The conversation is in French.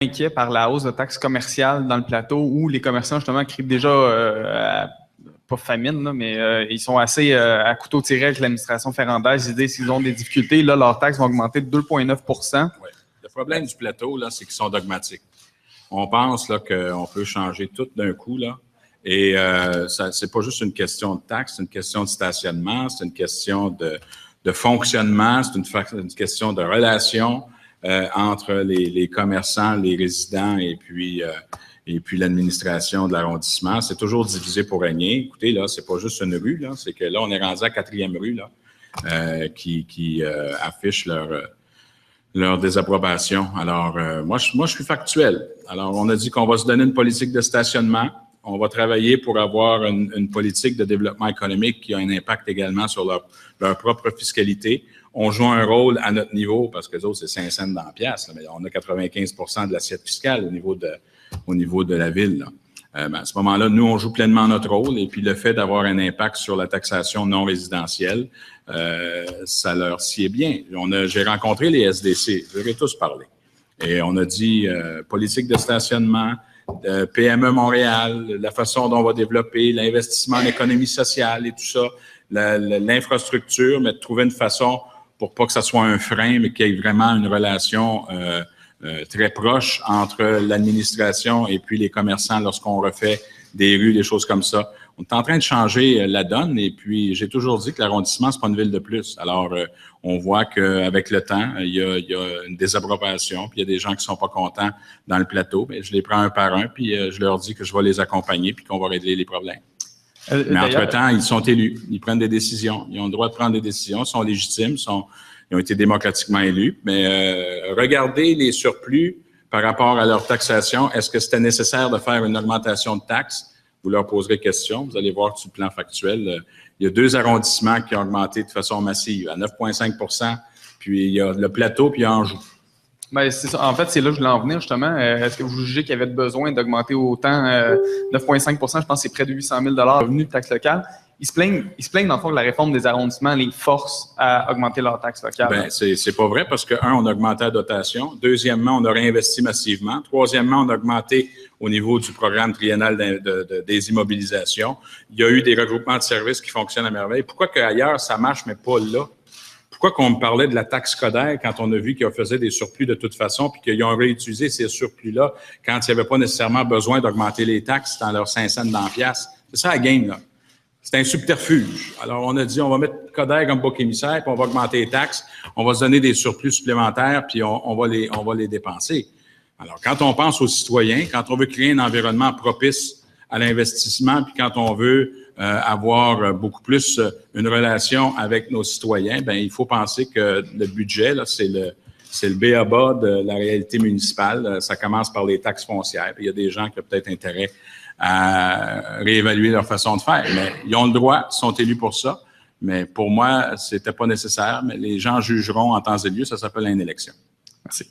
inquiets par la hausse de taxes commerciales dans le plateau où les commerçants, justement, crient déjà, pas famine, là, mais ils sont assez à couteau tiré avec l'administration Ferrandez. Ils disent qu'ils ont des difficultés. Là, leurs taxes vont augmenter de 2,9 %. Oui. Le problème du plateau, là, c'est qu'ils sont dogmatiques. On pense là qu'on peut changer tout d'un coup, là. Et c'est pas juste une question de taxes, c'est une question de stationnement, c'est une question de fonctionnement, c'est une question de relation entre les commerçants, les résidents et puis l'administration de l'arrondissement. C'est toujours divisé pour régner. Écoutez, là, c'est pas juste une rue, là, c'est que là, on est rendu à 4e rue, là, qui affiche leur désapprobation. Alors, moi, je suis factuel. Alors, on a dit qu'on va se donner une politique de stationnement. On va travailler pour avoir une politique de développement économique qui a un impact également sur leur propre fiscalité. On joue un rôle à notre niveau, parce que les autres, c'est 5 cents dans la pièce, là, mais on a 95 % de l'assiette fiscale au niveau de la ville, là. À ce moment-là, nous, on joue pleinement notre rôle et puis le fait d'avoir un impact sur la taxation non résidentielle, ça leur sied bien. J'ai rencontré les SDC, je leur ai tous parlé. Et on a dit politique de stationnement, PME Montréal, la façon dont on va développer l'investissement en économie sociale et tout ça, l'infrastructure, mais de trouver une façon pour pas que ça soit un frein, mais qu'il y ait vraiment une relation très proche entre l'administration et puis les commerçants lorsqu'on refait des rues, des choses comme ça. On est en train de changer la donne et puis j'ai toujours dit que l'arrondissement, c'est pas une ville de plus. Alors, on voit qu'avec le temps, il y a une désapprobation, puis il y a des gens qui sont pas contents dans le plateau. Bien, je les prends un par un, puis je leur dis que je vais les accompagner puis qu'on va régler les problèmes. Mais entre-temps, ils sont élus, ils prennent des décisions, ils ont le droit de prendre des décisions, ils sont légitimes, ils ont été démocratiquement élus, mais regardez les surplus par rapport à leur taxation. Est-ce que c'était nécessaire de faire une augmentation de taxes? Vous leur poserez question. Vous allez voir que sur le plan factuel, il y a 2 arrondissements qui ont augmenté de façon massive, à 9,5 %, puis il y a le plateau, puis il y a Anjou. Bien, c'est ça. En fait, c'est là que je voulais en venir, justement. Est-ce que vous jugez qu'il y avait besoin d'augmenter autant 9,5 %, je pense que c'est près de 800 000 $ revenus de taxes locales. Ils se plaignent dans le fond que la réforme des arrondissements les force à augmenter leurs taxes locales. Bien, c'est pas vrai parce que, on a augmenté la dotation. Deuxièmement, on a réinvesti massivement. Troisièmement, on a augmenté au niveau du programme triennal des immobilisations. Il y a eu des regroupements de services qui fonctionnent à merveille. Pourquoi qu'ailleurs, ça marche, mais pas là? Pourquoi qu'on me parlait de la taxe scolaire quand on a vu qu'ils faisaient des surplus de toute façon puis qu'ils ont réutilisé ces surplus-là quand il n'y avait pas nécessairement besoin d'augmenter les taxes dans leurs 5 cents dans la pièce? C'est ça la game, là. C'est un subterfuge. Alors, on a dit, on va mettre Coderre comme bouc émissaire, puis on va augmenter les taxes, on va se donner des surplus supplémentaires, puis on va les dépenser. Alors, quand on pense aux citoyens, quand on veut créer un environnement propice à l'investissement, puis quand on veut avoir beaucoup plus une relation avec nos citoyens, ben il faut penser que le budget, là, c'est le b.a.-ba de la réalité municipale. Ça commence par les taxes foncières. Il y a des gens qui ont peut-être intérêt à réévaluer leur façon de faire. Mais ils ont le droit, ils sont élus pour ça. Mais pour moi, c'était pas nécessaire. Mais les gens jugeront en temps et lieu. Ça s'appelle une élection. Merci.